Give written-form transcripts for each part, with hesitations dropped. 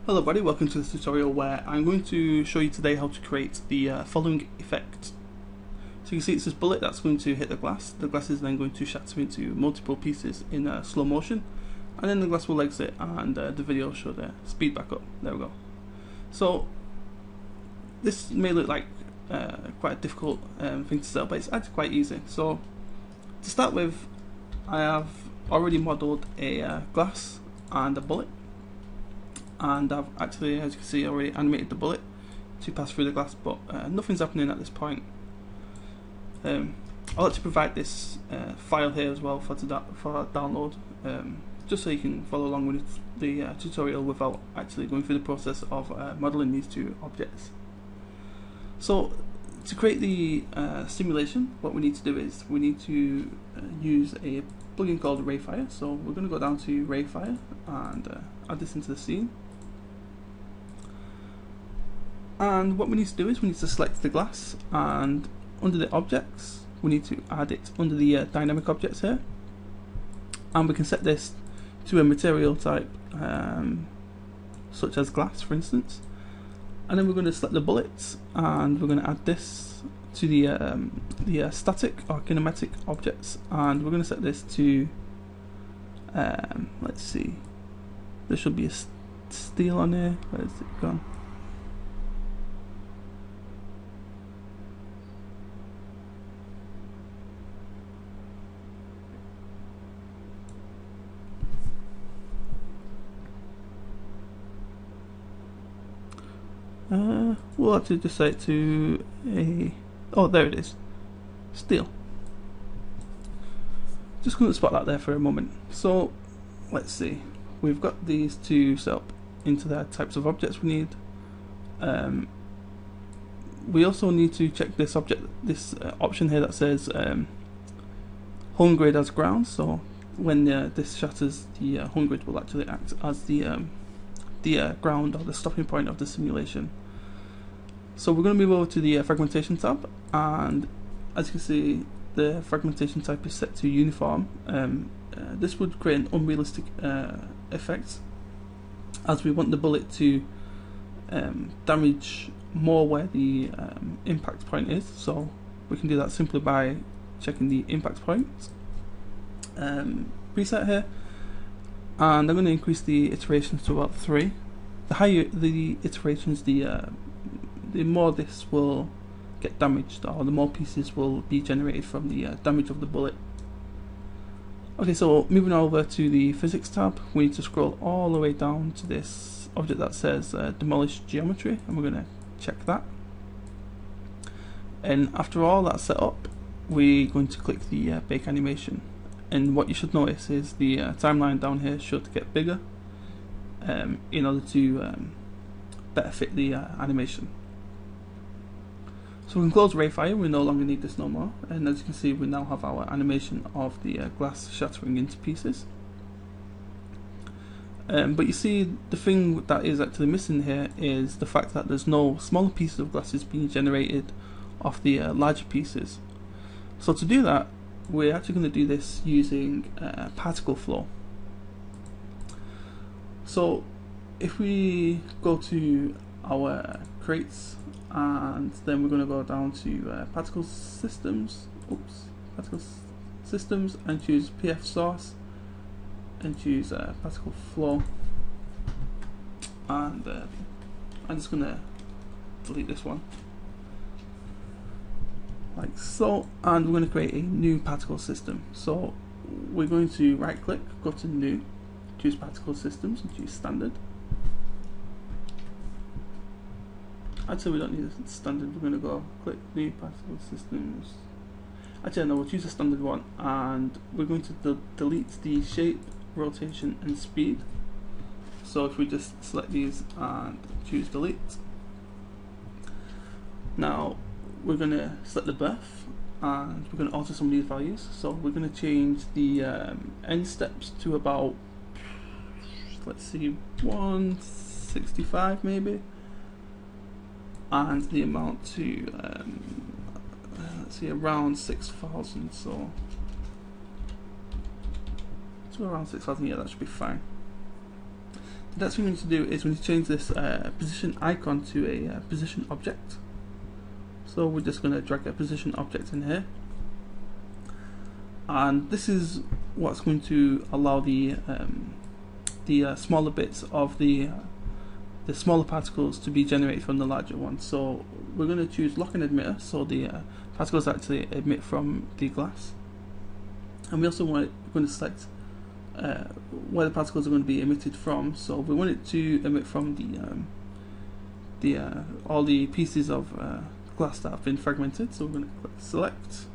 Hello everybody, welcome to this tutorial where I'm going to show you today how to create the following effect. So you can see it's this bullet that's going to hit the glass. The glass is then going to shatter into multiple pieces in slow motion, and then the glass will exit and the video will show the speed back up. There we go. So this may look like quite a difficult thing to set, but it's actually quite easy. So to start with, I have already modeled a glass and a bullet. And I've actually, as you can see, already animated the bullet to pass through the glass, but nothing's happening at this point. I'll actually provide this file here as well for download, just so you can follow along with the tutorial without actually going through the process of modeling these two objects. So to create the simulation, what we need to do is we need to use a plugin called Rayfire. So we're going to go down to Rayfire and add this into the scene. And what we need to do is we need to select the glass, and under the objects we need to add it under the dynamic objects here, and we can set this to a material type such as glass, for instance. And then we're going to select the bullets, and we're going to add this to the static or kinematic objects, and we're going to set this to let's see, there should be a steel on here. Where's it gone? We'll have to just set it to a, oh, there it is, steel. Just going to spot that there for a moment. So let's see, we've got these two set up into the types of objects we need. We also need to check this object, this option here that says home grid as ground. So when this shatters, the home grid will actually act as the ground or the stopping point of the simulation. So we're going to move over to the fragmentation tab, and as you can see, the fragmentation type is set to uniform. This would create an unrealistic effect, as we want the bullet to damage more where the impact point is. So we can do that simply by checking the impact point preset here, and I'm going to increase the iterations to about 3. The higher the iterations, the more this will get damaged, or the more pieces will be generated from the damage of the bullet. Okay, so moving over to the physics tab, we need to scroll all the way down to this object that says demolish geometry, and we're going to check that. And after all that's set up, we're going to click the bake animation. And what you should notice is the timeline down here should get bigger in order to better fit the animation. So we can close Rayfire, we no longer need this no more, and as you can see, we now have our animation of the glass shattering into pieces. But you see, the thing that is actually missing here is the fact that there's no smaller pieces of glasses being generated off the larger pieces. So to do that, we're actually going to do this using particle flow. So if we go to our crates, and then we're going to go down to particle systems, and choose PF source, and choose particle flow, and I'm just going to delete this one like so, and we're going to create a new particle system. So we're going to right click, go to new, choose particle systems, and choose standard. Actually, we don't need a standard, we're going to go click new particle systems. Actually no, we'll choose a standard one, and we're going to delete the shape, rotation and speed. So if we just select these and choose delete, now we're going to select the birth, and we're going to alter some of these values. So we're going to change the end steps to about, let's see, 165 maybe, and the amount to let's see, around 6,000. So to around 6,000, yeah, that should be fine. That's what we need to do is we need to change this position icon to a position object. So we're just going to drag a position object in here, and this is what's going to allow the smaller bits of the smaller particles to be generated from the larger ones. So we're going to choose lock and emitter, so the particles actually emit from the glass, and we also going to select where the particles are going to be emitted from. So we want it to emit from all the pieces of glass that have been fragmented. So we're going to click select,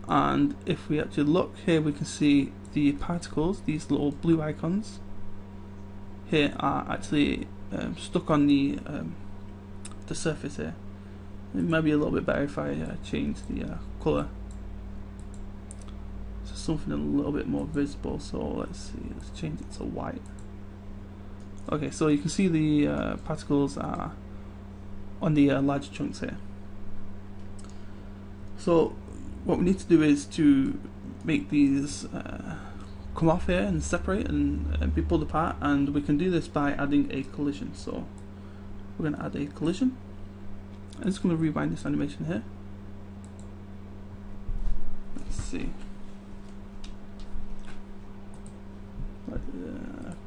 and if we actually look here, we can see the particles, these little blue icons here, are actually stuck on the surface here. It might be a little bit better if I change the colour to something a little bit more visible. So let's see, let's change it to white. Okay, so you can see the particles are on the larger chunks here. So what we need to do is to make these come off here and separate and be pulled apart, and we can do this by adding a collision. So we're going to add a collision. I'm just going to rewind this animation here. Let's see.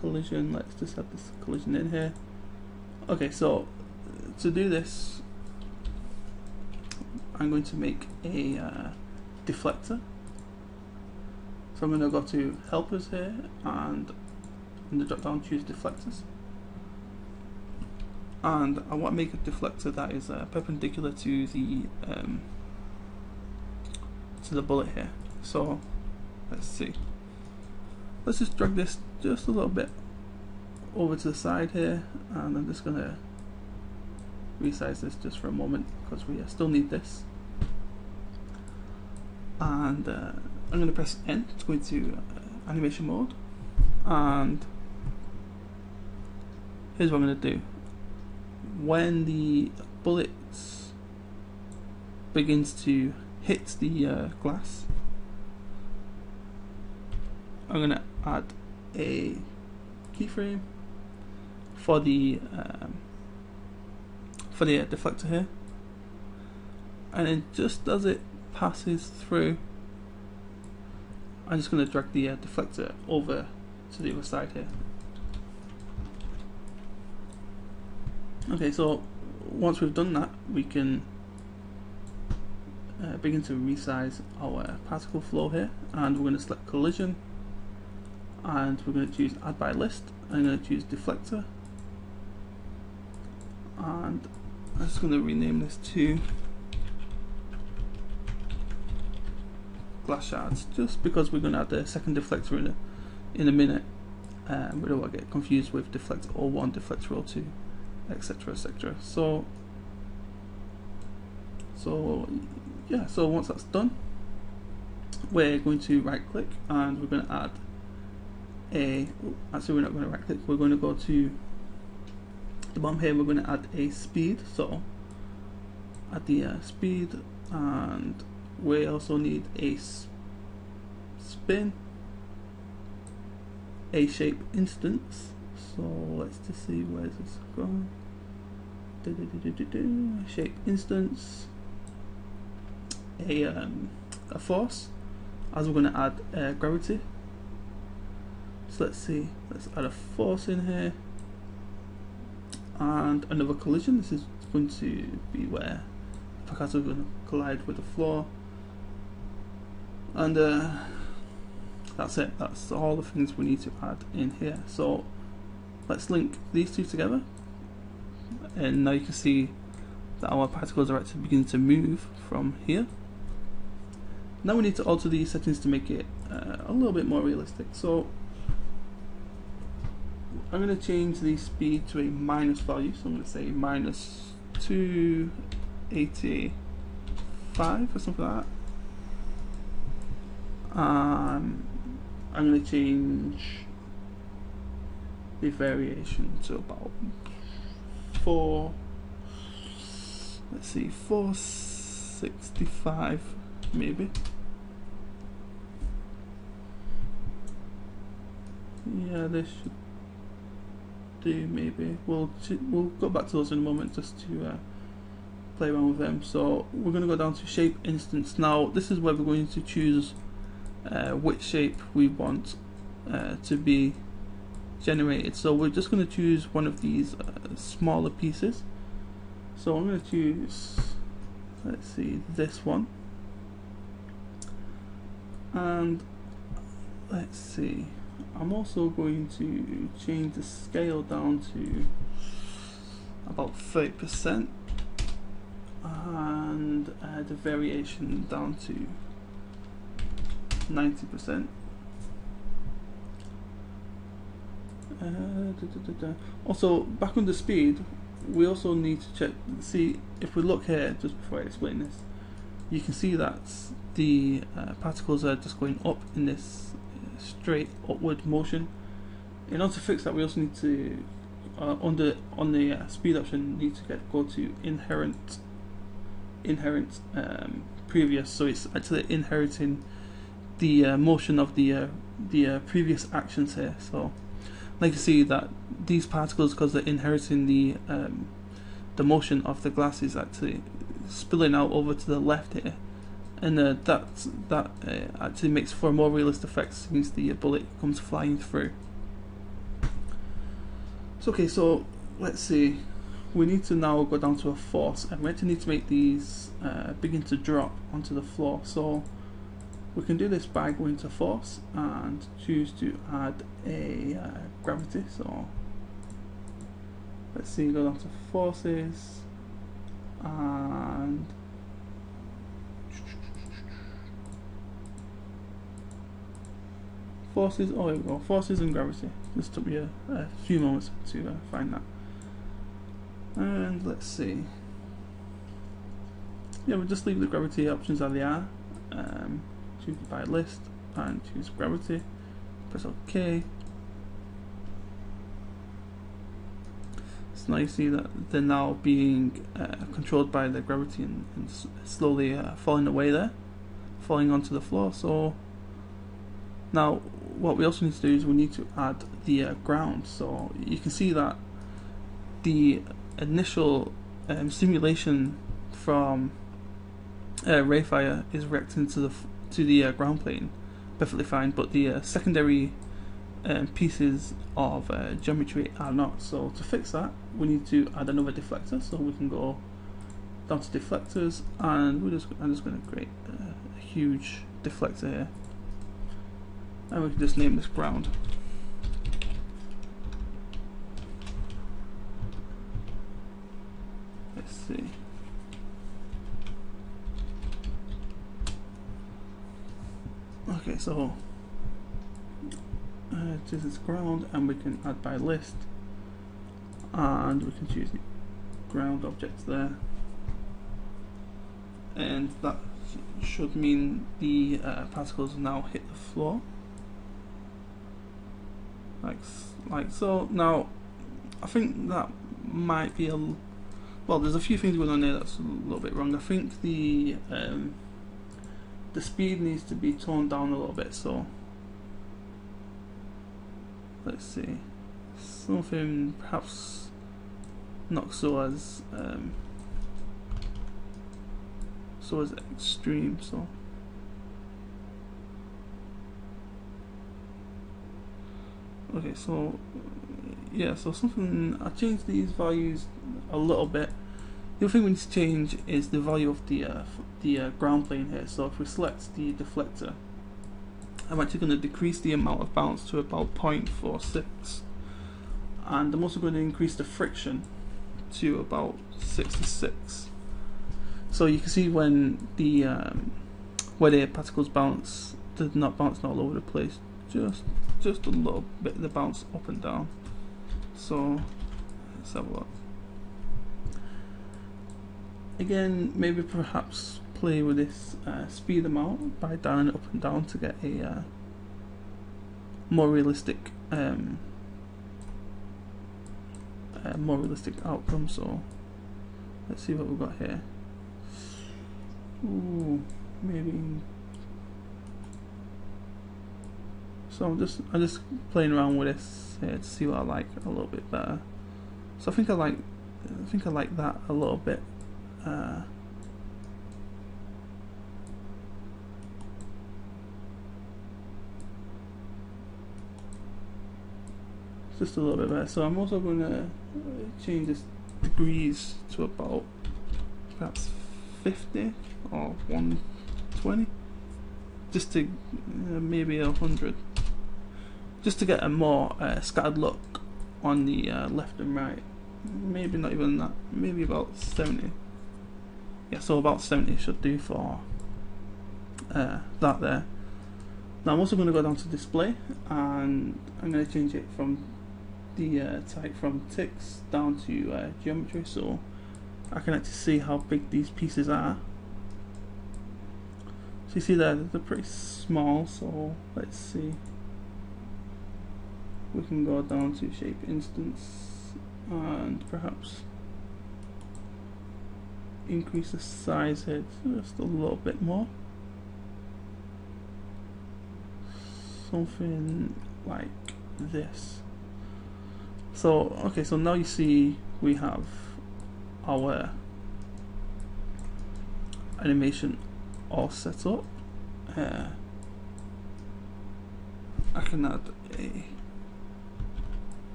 Collision, let's just have this collision in here. Okay, so to do this, I'm going to make a deflector. So I'm going to go to helpers here, and in the drop down choose deflectors, and I want to make a deflector that is perpendicular to the bullet here. So let's see, let's just drag this just a little bit over to the side here, and I'm just going to resize this just for a moment because we still need this. And I'm going to press N to go into animation mode, and here's what I'm going to do. When the bullet begins to hit the glass, I'm going to add a keyframe for the deflector here, and then just as it passes through, I'm just going to drag the deflector over to the other side here. Okay, so once we've done that, we can begin to resize our particle flow here, and we're going to select collision, and we're going to choose add by list. I'm going to choose deflector, and I'm just going to rename this to glass shards, just because we're going to add the second deflector in a minute. We don't want to get confused with deflector 01, deflector 02, etc, etc. So yeah, so once that's done, we're going to right click, and we're going to add actually we're not going to right click, we're going to go to the bottom here, we're going to add a speed. So add the speed, and we also need a spin, a shape instance. So let's just see, where's this going? Shape instance, a force, as we're going to add gravity. So let's see, let's add a force in here, and another collision. This is going to be where the particles are going to collide with the floor, and that's it. That's all the things we need to add in here. So let's link these two together, and now you can see that our particles are actually beginning to move from here. Now we need to alter these settings to make it a little bit more realistic. So I'm going to change the speed to a minus value, so I'm going to say minus 285 or something like that. I'm going to change the variation to about 465 maybe. Yeah, this should do, maybe we'll go back to those in a moment just to play around with them. So we're going to go down to shape instance. Now this is where we're going to choose which shape we want to be generated. So we're just going to choose one of these smaller pieces. So I'm going to choose, let's see, this one, and let's see, I'm also going to change the scale down to about 30% and the variation down to 90%. Also, back on the speed, we also need to check, see if we look here just before I explain this, you can see that the particles are just going up in this straight upward motion. In order to fix that, we also need to on the speed option, need to go to inherent previous, so it's actually inheriting the motion of the previous actions here. So like you see that these particles, because they're inheriting the motion of the glass, is actually spilling out over to the left here, and that actually makes for a more realistic effect since the bullet comes flying through. So okay, so let's see, we need to now go down to a force, and we actually need to make these begin to drop onto the floor. So we can do this by going to force and choose to add a gravity. So let's see, go down to forces and forces, oh here we go, forces and gravity. This took me a few moments to find that. And let's see, yeah, we'll just leave the gravity options as they are. Choose by list and choose gravity, press OK. So now you see that they're now being controlled by the gravity and slowly falling away there, falling onto the floor. So now what we also need to do is we need to add the ground. So you can see that the initial simulation from Rayfire is reacting to the ground plane perfectly fine, but the secondary pieces of geometry are not. So to fix that, we need to add another deflector. So we can go down to deflectors, and I'm just going to create a huge deflector here, and we can just name this ground. Let's see. Okay, so choose this ground, and we can add by list, and we can choose the ground objects there, and that should mean the particles now hit the floor, like so. Now I think that might be well, there's a few things going on there that's a little bit wrong. I think the speed needs to be toned down a little bit. So let's see, something perhaps not so as extreme. So okay, so yeah, so something, I changed these values a little bit. The other thing we need to change is the value of the ground plane here. So if we select the deflector, I'm actually going to decrease the amount of bounce to about 0.46, and I'm also going to increase the friction to about 66. So you can see when the where the particles bounce, they're not bouncing all over the place, just a little bit of the bounce up and down. So let's have a look. Again, maybe perhaps play with this speed amount by dialing it up and down to get a more realistic outcome. So let's see what we've got here. Ooh, maybe So I'm just playing around with this here to see what I like a little bit better. So I think I like that a little bit. Just a little bit better. So I'm also going to change this degrees to about perhaps 50 or 120, just to maybe 100, just to get a more scattered look on the left and right. Maybe not even that, maybe about 70. Yeah, so about 70 should do for that there. Now I'm also going to go down to display, and I'm going to change it from the type from ticks down to geometry, so I can actually see how big these pieces are. So you see there, they're pretty small, so let's see. We can go down to shape instance and perhaps increase the size here just a little bit more. Something like this. So okay, so now you see we have our animation all set up. I can add a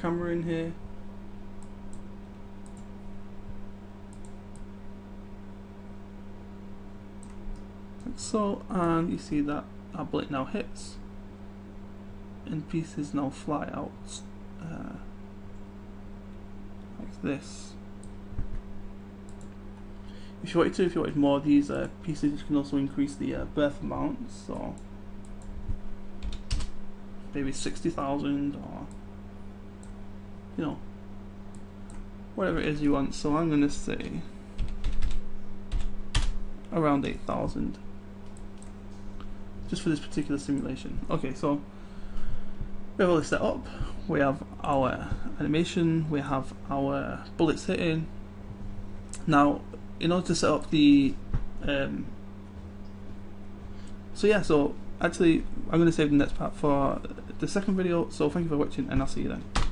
camera in here. Like so, and you see that our bullet now hits and pieces now fly out like this. If you wanted more of these pieces, you can also increase the birth amount, so maybe 60,000 or whatever it is you want. So I'm gonna say around 8,000 just for this particular simulation. Okay, so we have all this set up. We have our animation, we have our bullets hitting. Now in order to set up the so actually I'm going to save the next part for the second video, so thank you for watching and I'll see you then.